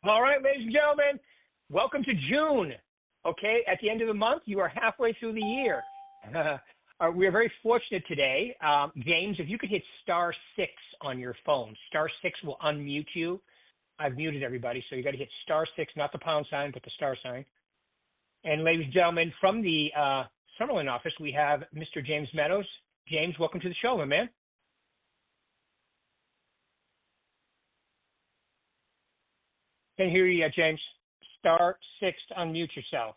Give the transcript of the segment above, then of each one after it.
All right, ladies and gentlemen, welcome to June. Okay, at the end of the month, you are halfway through the year. We are very fortunate today. James, if you could hit *6 on your phone, *6 will unmute you. I've muted everybody, so you got to hit *6, not the pound sign, but the star sign. And ladies and gentlemen, from the Summerlin office, we have Mr. James Meadows. James, welcome to the show, my man. Can't hear you yet, James. *6 to unmute yourself.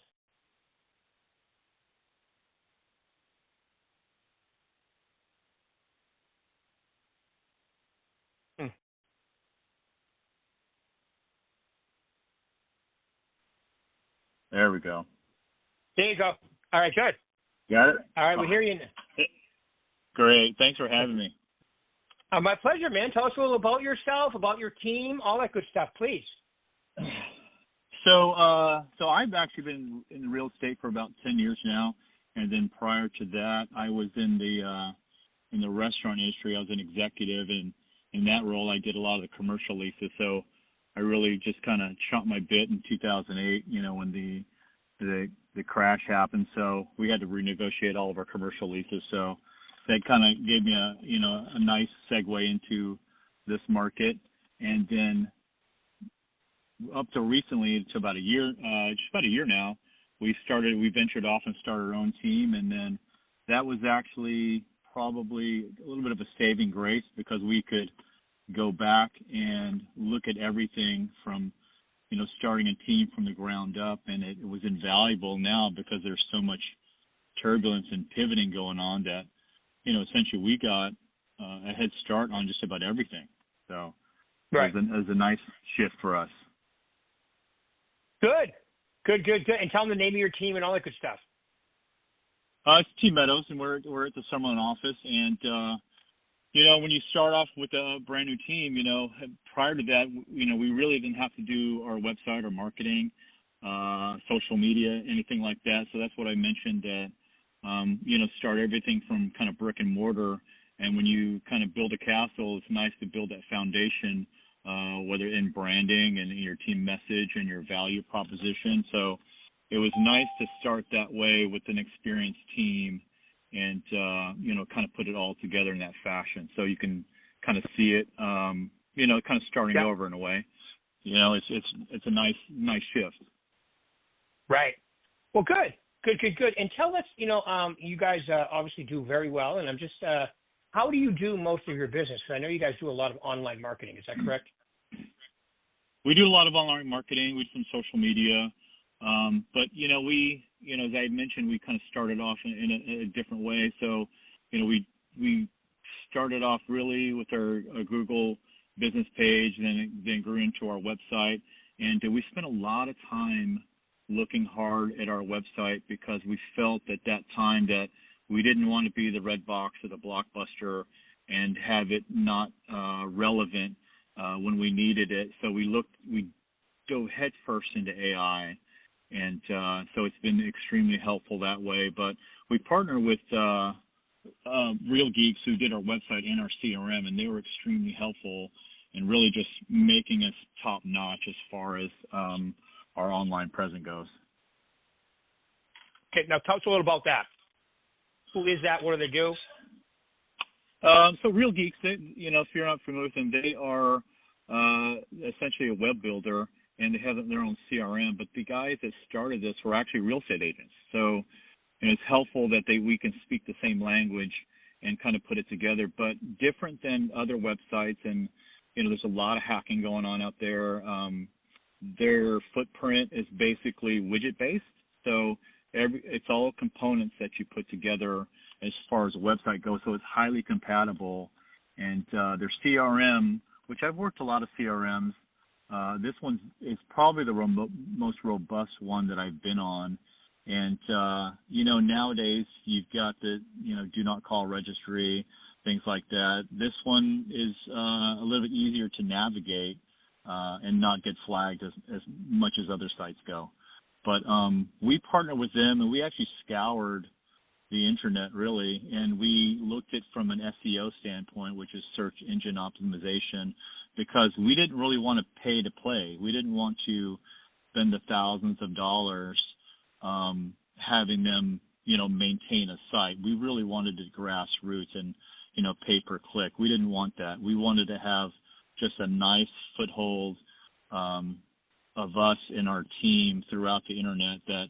There we go. There you go. All right, good. Got it? All right, we hear you now. Great. Thanks for having me. My pleasure, man. Tell us a little about yourself, about your team, all that good stuff, please. So I've actually been in real estate for about 10 years now, and then prior to that, I was in the restaurant industry. I was an executive, and in that role, I did a lot of the commercial leases. So I really just kind of chomped my bit in 2008, when the crash happened. So we had to renegotiate all of our commercial leases. So that kind of gave me a nice segue into this market, and then up to recently, to about a year, just about a year now, we ventured off and started our own team, and then that was actually probably a little bit of a saving grace because we could go back and look at everything from, starting a team from the ground up, and it was invaluable now because there's so much turbulence and pivoting going on that, essentially we got a head start on just about everything. So right. It was a nice shift for us. Good. And tell them the name of your team and all that good stuff. It's Team Meadows, and we're at the Summerlin office. And when you start off with a brand new team, prior to that, we really didn't have to do our website or marketing, social media, anything like that. So that's what I mentioned that start everything from kind of brick and mortar. And when you kind of build a castle, it's nice to build that foundation, whether in branding and in your team message and your value proposition. So it was nice to start that way with an experienced team and, kind of put it all together in that fashion. So you can kind of see it, kind of starting over in a way. It's a nice shift. Right. Well, good. And tell us, you guys obviously do very well, and I'm just, how do you do most of your business? I know you guys do a lot of online marketing. Is that correct? We do a lot of online marketing. We do some social media. But, as I had mentioned, we kind of started off in a different way. So, we started off really with our Google business page, and then grew into our website. And we spent a lot of time looking hard at our website because we felt at that time that we didn't want to be the red box or the blockbuster and have it not relevant when we needed it. So we dove head first into AI, and so it's been extremely helpful that way. But we partner with Real Geeks, who did our website and our CRM, and they were extremely helpful and really just making us top notch as far as our online presence goes. Okay, now tell us a little about that. Who is that? What do they do? So Real Geeks, if you're not familiar with them, they are essentially a web builder, and they have their own CRM. But the guys that started this were actually real estate agents. So it's helpful that we can speak the same language and kind of put it together. But different than other websites, and there's a lot of hacking going on out there. Their footprint is basically widget-based. So it's all components that you put together as far as a website goes. So it's highly compatible. And their CRM, which I've worked a lot of CRMs, this one is probably the most robust one that I've been on. And, nowadays you've got the, do not call registry, things like that. This one is a little bit easier to navigate and not get flagged as much as other sites go. But we partner with them, and we actually scoured the internet really, and we looked at from an SEO standpoint, which is search engine optimization, because we didn't really want to pay to play. We didn't want to spend the thousands of dollars having them, maintain a site. We really wanted to grassroots and, pay per click. We didn't want that. We wanted to have just a nice foothold of us and our team throughout the internet that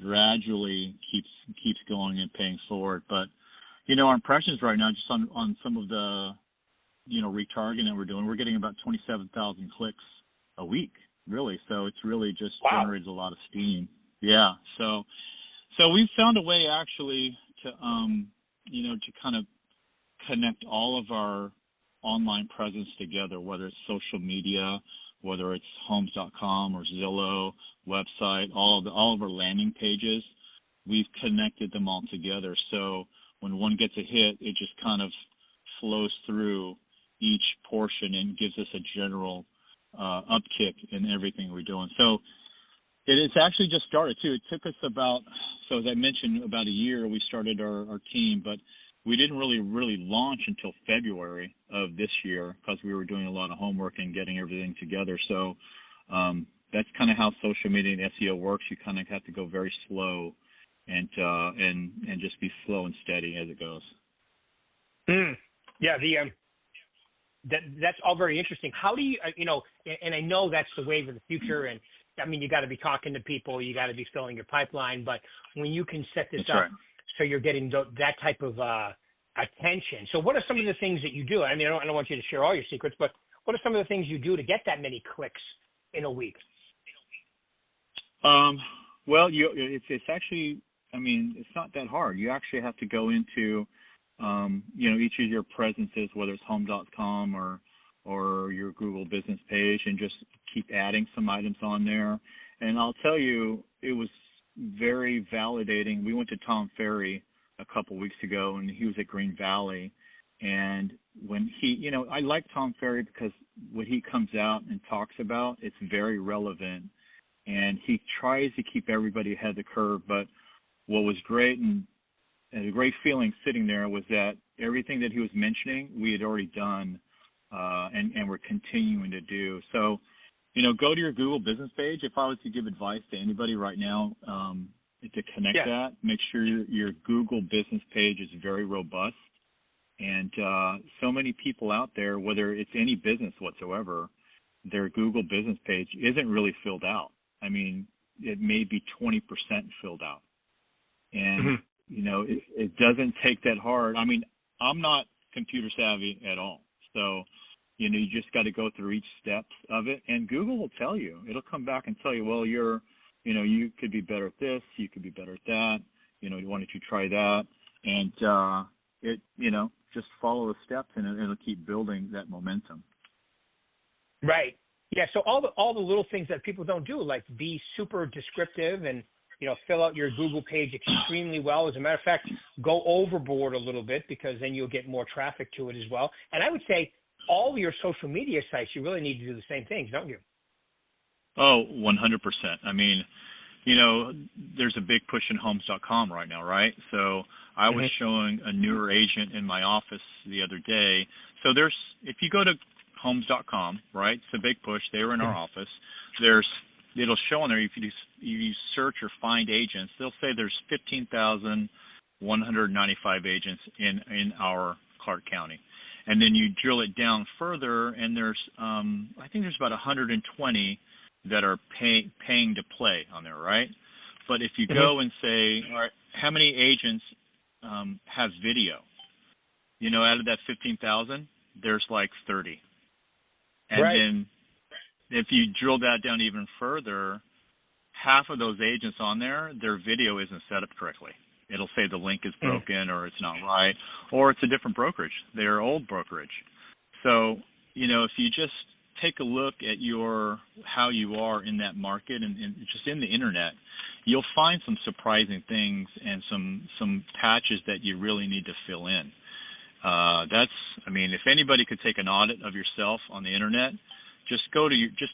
gradually keeps going and paying forward. But, our impressions right now, just on some of the, retargeting that we're doing, we're getting about 27,000 clicks a week, really. So it's really just generated a lot of steam. Yeah. So we've found a way actually to, to kind of connect all of our online presence together, whether it's social media, whether it's homes.com or Zillow website, all of our landing pages, we've connected them all together. So when one gets a hit, it just kind of flows through each portion and gives us a general upkick in everything we're doing. So it's actually just started too. It took us so as I mentioned, about a year we started our team, but we didn't really launch until February of this year because we were doing a lot of homework and getting everything together. So that's kind of how social media and SEO works. You kind of have to go very slow and just be slow and steady as it goes. Yeah, that's all very interesting. How do you, and I know that's the wave of the future, and I mean, you got to be talking to people, you got to be filling your pipeline, but when you can set this up so you're getting that type of attention. So what are some of the things that you do? I mean, I don't want you to share all your secrets, but what are some of the things you do to get that many clicks in a week? Well, it's actually, I mean, it's not that hard. You actually have to go into, each of your presences, whether it's home.com or your Google business page, and just keep adding some items on there. And I'll tell you, it was very validating. We went to Tom Ferry a couple weeks ago, and he was at Green Valley. And when he, I like Tom Ferry because what he comes out and talks about, it's very relevant. And he tries to keep everybody ahead of the curve. But what was great and a great feeling sitting there was that everything that he was mentioning, we had already done and we're continuing to do. So, go to your Google business page. If I was to give advice to anybody right now to connect that, make sure your Google business page is very robust. And so many people out there, whether it's any business whatsoever, their Google business page isn't really filled out. I mean, it may be 20% filled out. And, it doesn't take that hard. I mean, I'm not computer savvy at all. So, you just got to go through each steps of it. And Google will tell you. It'll come back and tell you, well, you could be better at this. You could be better at that. Why don't you try that? And, just follow the steps, and it'll keep building that momentum. Right. Yeah. So all the little things that people don't do, like be super descriptive and, fill out your Google page extremely well. As a matter of fact, go overboard a little bit, because then you'll get more traffic to it as well. And I would say all your social media sites, you really need to do the same things, don't you? Oh, 100%. I mean, there's a big push in homes.com right now, right? So I was showing a newer agent in my office the other day. So if you go to homes.com, right, it's a big push. They were in our office. It'll show on there, if you search or find agents, they'll say there's 15,195 agents in our Clark County. And then you drill it down further, and there's, I think there's about 120 that are paying to play on there, right? But if you go and say, all right, how many agents have video? Out of that 15,000, there's like 30. And then if you drill that down even further, half of those agents on there, their video isn't set up correctly. It'll say the link is broken, or it's not right, or it's a different brokerage, their old brokerage. So, if you just take a look at how you are in that market and just in the internet, you'll find some surprising things and some patches that you really need to fill in. If anybody could take an audit of yourself on the internet, just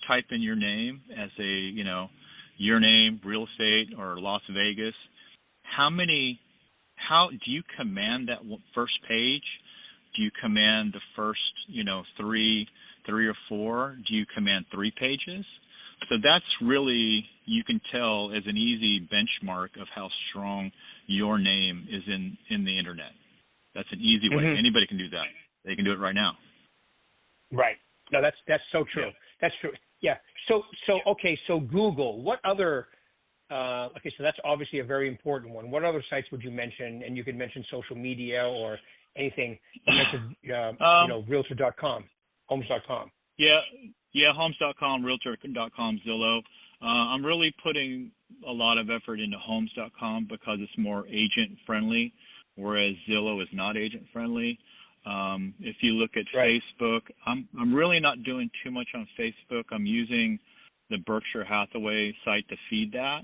type in your name as your name, real estate, or Las Vegas. How many how do you command that first page? Do you command the first, three or four? Do you command 3 pages? So that's really, you can tell as an easy benchmark of how strong your name is in the internet. That's an easy way. Mm-hmm. Anybody can do that. They can do it right now. Right. No, that's so true. Yeah. That's true. Yeah. So Google, what other, okay, so that's obviously a very important one. What other sites would you mention? And you could mention social media or anything. You mentioned, realtor.com, homes.com. Yeah, homes.com, realtor.com, Zillow. I'm really putting a lot of effort into homes.com because it's more agent friendly, whereas Zillow is not agent friendly. If you look at Facebook, I'm really not doing too much on Facebook. I'm using the Berkshire Hathaway site to feed that,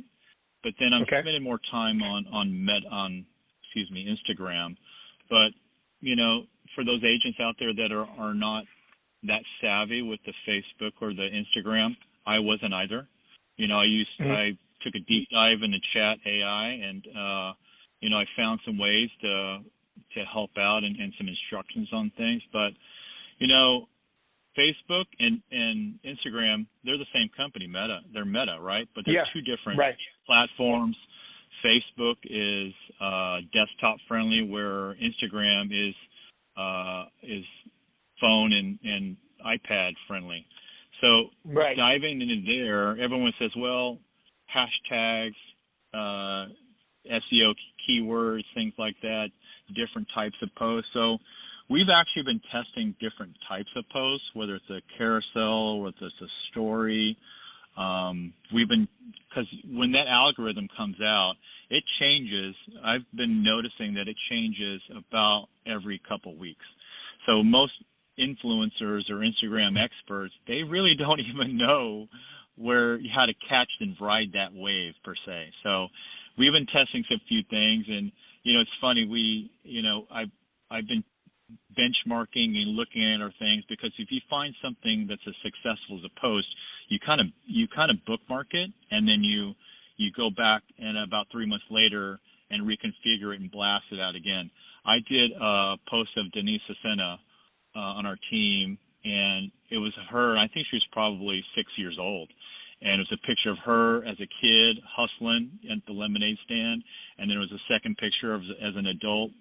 but then I'm spending more time on Instagram. But for those agents out there that are not that savvy with the Facebook or the Instagram, I wasn't either. I took a deep dive into chat AI, and I found some ways to help out and some instructions on things. But Facebook and Instagram, they're the same company, Meta. They're Meta, right? But they're two different platforms. Facebook is desktop friendly, where Instagram is phone and iPad friendly. So diving into there, everyone says, well, hashtags, SEO keywords, things like that, different types of posts. So we've actually been testing different types of posts, whether it's a carousel, whether it's a story. Because when that algorithm comes out, it changes. I've been noticing that it changes about every couple weeks. So most influencers or Instagram experts, they really don't even know how to catch and ride that wave per se. So we've been testing some few things, and it's funny. I've been benchmarking and looking at our things, because if you find something that's as successful as a post, you kind of bookmark it, and then you go back and about 3 months later and reconfigure it and blast it out again. I did a post of Denise Sasena on our team, and it was her. I think she was probably 6 years old, and it was a picture of her as a kid hustling at the lemonade stand, and then there was a second picture of as an adult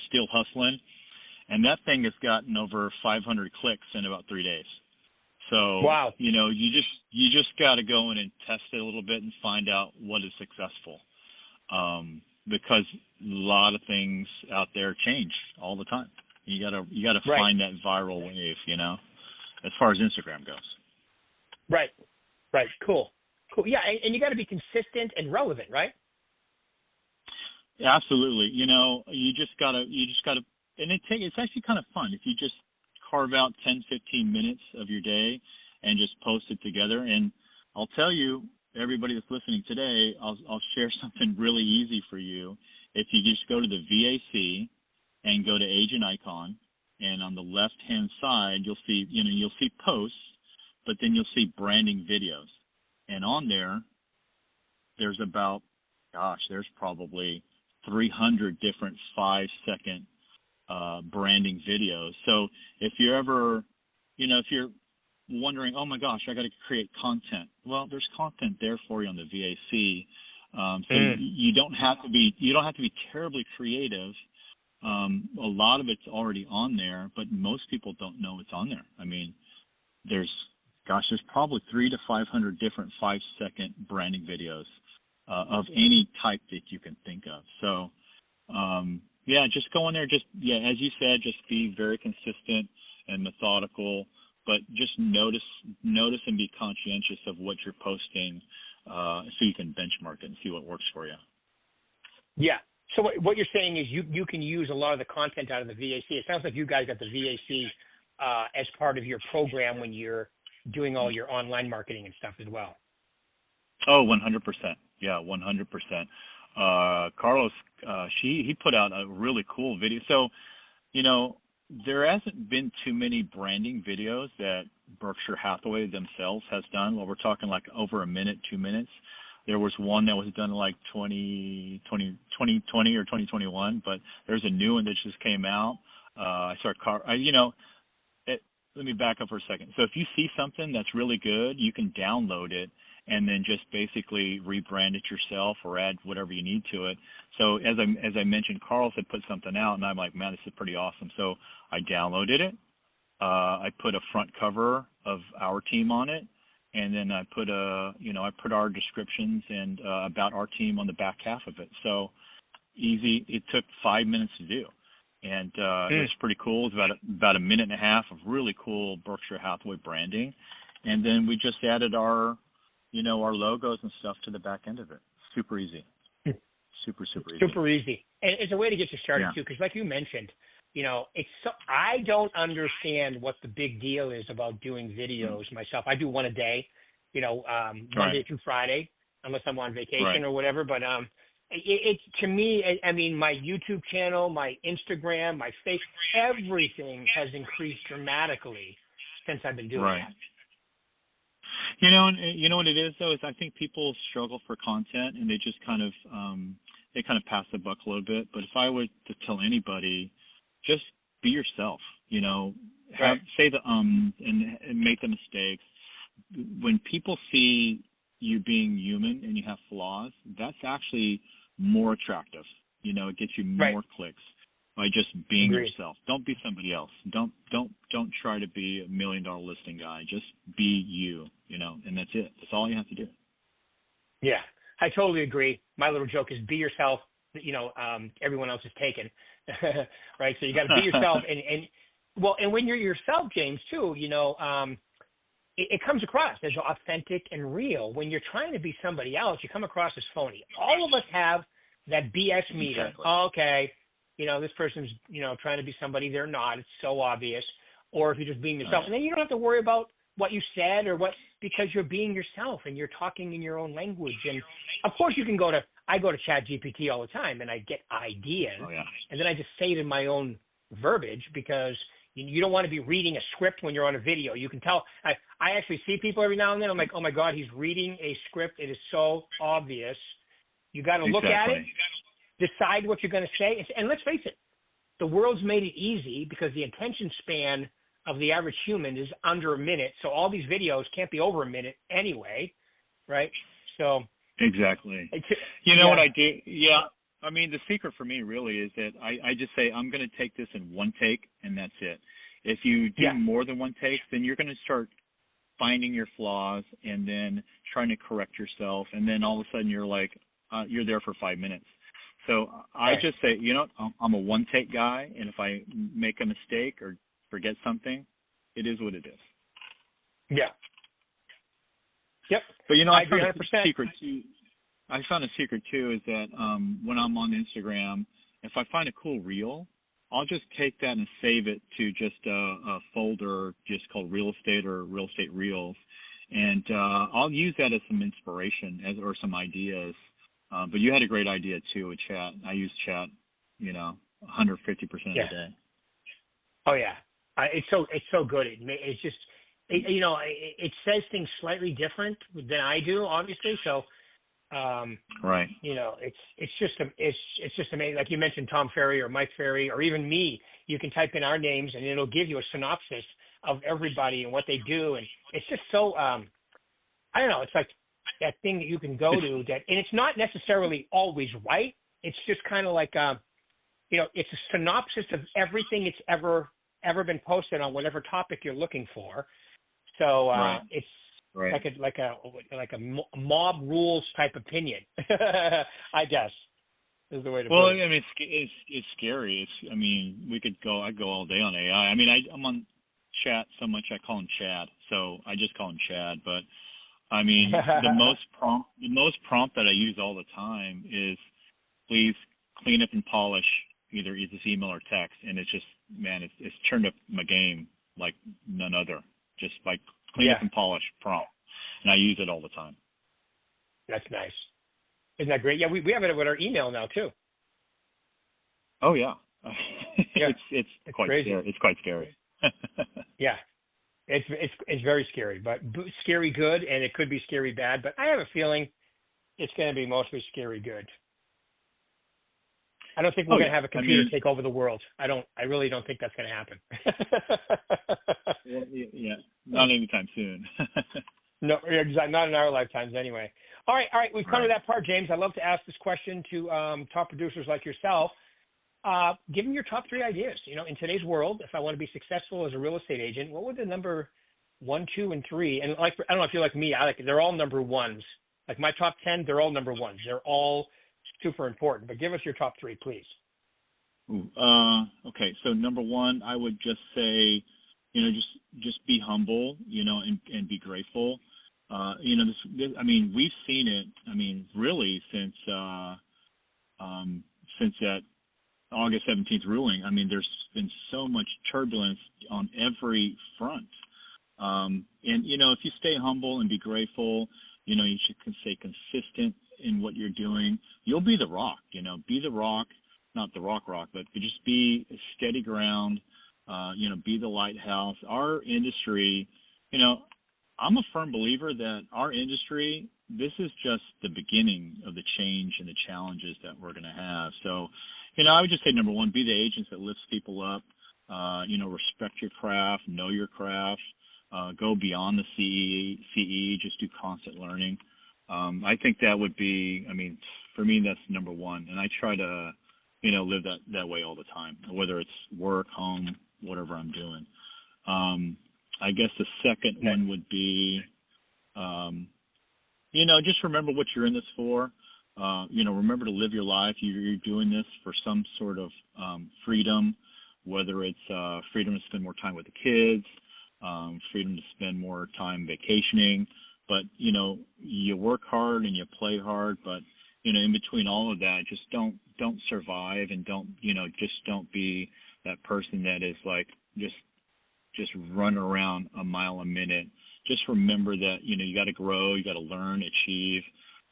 still hustling, and that thing has gotten over 500 clicks in about 3 days. So you just got to go in and test it a little bit and find out what is successful, because a lot of things out there change all the time. You gotta find that viral wave, as far as Instagram goes. Right. Cool. Yeah, and you got to be consistent and relevant, right? Yeah, absolutely. You just gotta, and it's actually kind of fun if you just carve out 10, 15 minutes of your day and just post it together. And I'll tell you, everybody that's listening today, I'll share something really easy for you. If you just go to the VAC and go to agent icon, and on the left-hand side, you'll see posts, but then you'll see branding videos. And on there's probably 300 different 5-second branding videos. So if you're ever, if you're wondering, oh my gosh, I got to create content. Well, there's content there for you on the VAC. So you don't have to be terribly creative. A lot of it's already on there, but most people don't know it's on there. I mean, there's probably 300 to 500 different 5-second branding videos of any type that you can think of. So, just go in there. As you said, just be very consistent and methodical, but just notice and be conscientious of what you're posting, so you can benchmark it and see what works for you. Yeah. So what you're saying is you can use a lot of the content out of the VAC. It sounds like you guys got the VAC as part of your program when you're doing all your online marketing and stuff as well. Oh, 100%. Yeah, 100%. Carlos, he put out a really cool video. So, there hasn't been too many branding videos that Berkshire Hathaway themselves has done. Well, we're talking like over a minute, 2 minutes. There was one that was done like 2020 or 2021, but there's a new one that just came out. Let me back up for a second. So if you see something that's really good, you can download it and then just basically rebrand it yourself or add whatever you need to it. So as I mentioned, Carl had put something out, and I'm like, man, this is pretty awesome. So I downloaded it. I put a front cover of our team on it, and then I put our descriptions and about our team on the back half of it. So easy. It took 5 minutes to do. And it was pretty cool. It was about a minute and a half of really cool Berkshire Hathaway branding. And then we just added our logos and stuff to the back end of it. Super easy. Super easy. Super easy. And it's a way to get you started too, because like you mentioned, I don't understand what the big deal is about doing videos myself. I do one a day, Monday through Friday, unless I'm on vacation or whatever. But It's to me, I mean, my YouTube channel, my Instagram, my Facebook, everything has increased dramatically since I've been doing that. You know what it is though, is I think people struggle for content and they just kind of pass the buck a little bit. But if I were to tell anybody, just be yourself. Say the and make the mistakes. When people see you being human and you have flaws, that's actually more attractive. It gets you more clicks by just being yourself. Don't be somebody else. Don't try to be $1 million listing guy. Just be you, and that's it. That's all you have to do. Yeah, I totally agree. My little joke is be yourself. Everyone else is taken, right? So you got to be yourself, and when you're yourself, James, too, it comes across as authentic and real. When you're trying to be somebody else, you come across as phony. All of us have that BS meter. Exactly. Oh, okay, this person's, trying to be somebody they're not. It's so obvious. Or if you're just being yourself, and then you don't have to worry about what you said because you're being yourself and you're talking in your own language. And of course I go to ChatGPT all the time and I get ideas, and then I just say it in my own verbiage because you don't want to be reading a script when you're on a video. You can tell. I actually see people every now and then. I'm like, oh my God, he's reading a script. It is so obvious. You got to look at it, decide what you're going to say. And let's face it, the world's made it easy because the attention span of the average human is under a minute. So all these videos can't be over a minute anyway, right? So exactly. You know what I do? Yeah. I mean, the secret for me really is that I just say, I'm going to take this in one take, and that's it. If you do more than one take, then you're going to start finding your flaws and then trying to correct yourself. And then all of a sudden you're like, you're there for 5 minutes. So I just say, I'm a one take guy. And if I make a mistake or forget something, it is what it is. Yeah. Yep. But, I found a secret too. I found a secret too is that when I'm on Instagram, if I find a cool reel, I'll just take that and save it to just a folder just called real estate or real estate reels. And I'll use that as some inspiration or some ideas. But you had a great idea too with chat. I use chat, 150% of the day. Oh yeah. It's so good. It's just, it says things slightly different than I do, obviously. So, it's just amazing. Like you mentioned, Tom Ferry or Mike Ferry or even me, you can type in our names and it'll give you a synopsis of everybody and what they do. And it's just so, I don't know. It's like that thing that you can go to and it's not necessarily always right. It's just kind of like, it's a synopsis of everything it's ever been posted on whatever topic you're looking for. So, it's, like a mob rules type opinion, I guess, is the way to put it. Well, I mean, it's scary. I go all day on AI. I mean, I'm on chat so much I call him Chad, so I just call him Chad. But I mean, the most prompt that I use all the time is, please clean up and polish either this email or text, and it's just, man, it's turned up my game like none other. Just like clean up and polish prompt. And I use it all the time. That's nice. Isn't that great? Yeah, we have it with our email now too. Oh yeah. It's quite crazy. Scary. It's quite scary. Yeah. It's very scary, but scary good, and it could be scary bad. But I have a feeling it's going to be mostly scary good. I don't think we're Oh going to yeah, have a I computer mean, take over the world. I really don't think that's going to happen. well, yeah, not anytime soon. No, exactly. Not in our lifetimes anyway. All right. We've come to Right. that part, James. I love to ask this question to top producers like yourself. Give me your top 3 ideas. In today's world, if I want to be successful as a real estate agent, what would the number 1, 2, and 3? And I don't know if you're like me. They're all number ones. Like my top 10, they're all number ones. They're all super important. But give us your top 3, please. Ooh, okay. So number 1, I would just say, just be humble, and be grateful. I mean, we've seen it. I mean, really since that August 17th ruling. I mean, there's been so much turbulence on every front. And if you stay humble and be grateful, you should stay consistent in what you're doing. You'll be the rock. Be the rock, not the rock, but just be steady ground. Be the lighthouse. Our industry, I'm a firm believer that our industry, this is just the beginning of the change and the challenges that we're going to have. So, I would just say number 1, be the agents that lifts people up. Respect your craft, know your craft, go beyond the CE, just do constant learning. I think that would be, for me, that's number 1. And I try to, live that way all the time, whether it's work, home, whatever I'm doing. I guess the second one would be, just remember what you're in this for. Remember to live your life. You're doing this for some sort of freedom, whether it's freedom to spend more time with the kids, freedom to spend more time vacationing. But, you work hard and you play hard, but, in between all of that, just don't survive and don't be that person that is like, just run around a mile a minute. Just remember that, you got to grow, you got to learn, achieve,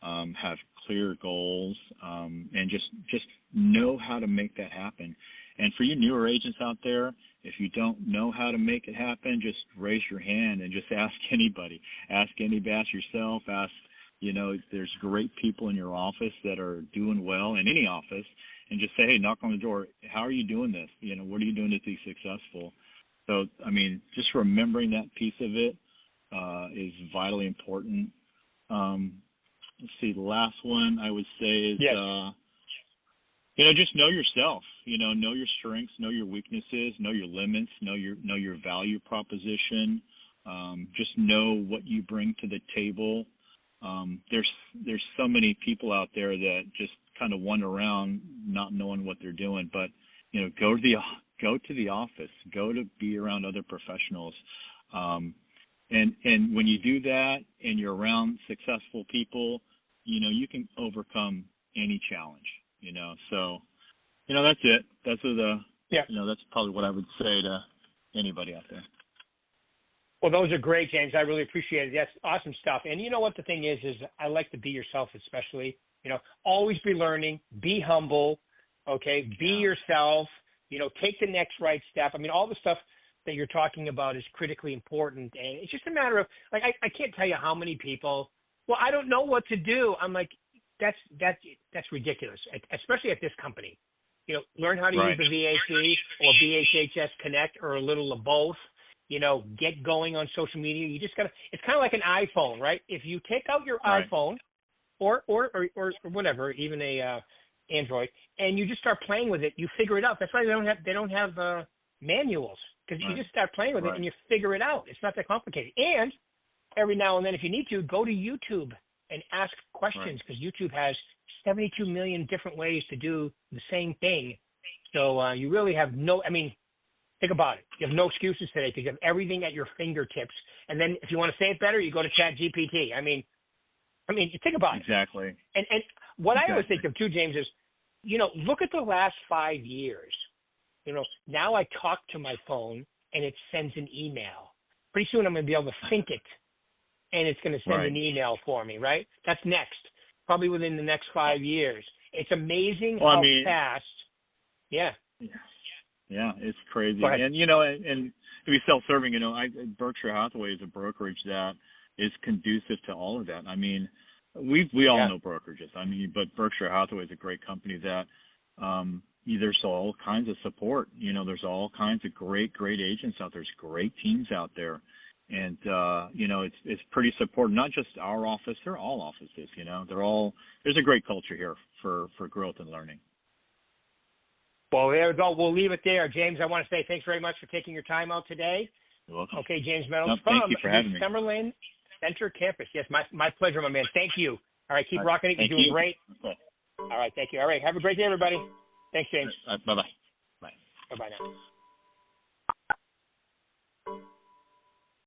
have clear goals, and just know how to make that happen. And for you newer agents out there, if you don't know how to make it happen, just raise your hand and just ask anybody. Ask yourself, there's great people in your office that are doing well in any office, and just say, hey, knock on the door. How are you doing this? What are you doing to be successful? So, just remembering that piece of it is vitally important. Let's see, the last one I would say is, Yes. Just know yourself. Know your strengths, know your weaknesses, know your limits, know your value proposition. Just know what you bring to the table. There's so many people out there that just kind of wander around not knowing what they're doing. But go to the office, go to be around other professionals. And when you do that and you're around successful people, you can overcome any challenge, So, that's it. That's probably what I would say to anybody out there. Well, those are great, James. I really appreciate it. That's awesome stuff. And you know what the thing is I like to be yourself, especially, always be learning, be humble, okay? Be yourself, take the next right step. All the stuff that you're talking about is critically important. And it's just a matter of, like, I can't tell you how many people, well, I don't know what to do. I'm like, that's ridiculous, especially at this company. Learn how to use the VAC or BHHS Connect or a little of both. Get going on social media. You just gotta. It's kind of like an iPhone, right? If you take out your iPhone or whatever, even a Android, and you just start playing with it, you figure it out. That's why they don't have manuals, because you just start playing with it and you figure it out. It's not that complicated. And every now and then, if you need to, go to YouTube and ask questions, because YouTube has 72 million different ways to do the same thing. So you really have think about it. You have no excuses today because you have everything at your fingertips. And then if you want to say it better, you go to ChatGPT. Think about it. Exactly. And what I always think of too, James, is, look at the last 5 years. Now I talk to my phone and it sends an email. Pretty soon I'm going to be able to think it and it's going to send an email for me, right? That's next, probably within the next 5 years. It's amazing how fast. Yeah. Yeah, it's crazy. And, and to be self-serving, Berkshire Hathaway is a brokerage that is conducive to all of that. We all Yeah. know brokerages. I mean, but Berkshire Hathaway is a great company that there's all kinds of support. You know, there's all kinds of great agents out there. There's great teams out there. And you know, it's pretty supportive. Not just our office, they're all offices. You know, there's a great culture here for growth and learning. Well, there we go. We'll leave it there, James. I want to say thanks very much for taking your time out today. You're welcome. Okay, James Meadows No, from thank you for having me. Summerlin Center campus. Yes, my pleasure, my man. Thank you. All right, keep rocking it. You're doing great. Okay. All right, thank you. All right, have a great day, everybody. Thanks, James. Bye-bye. Bye. Bye-bye now.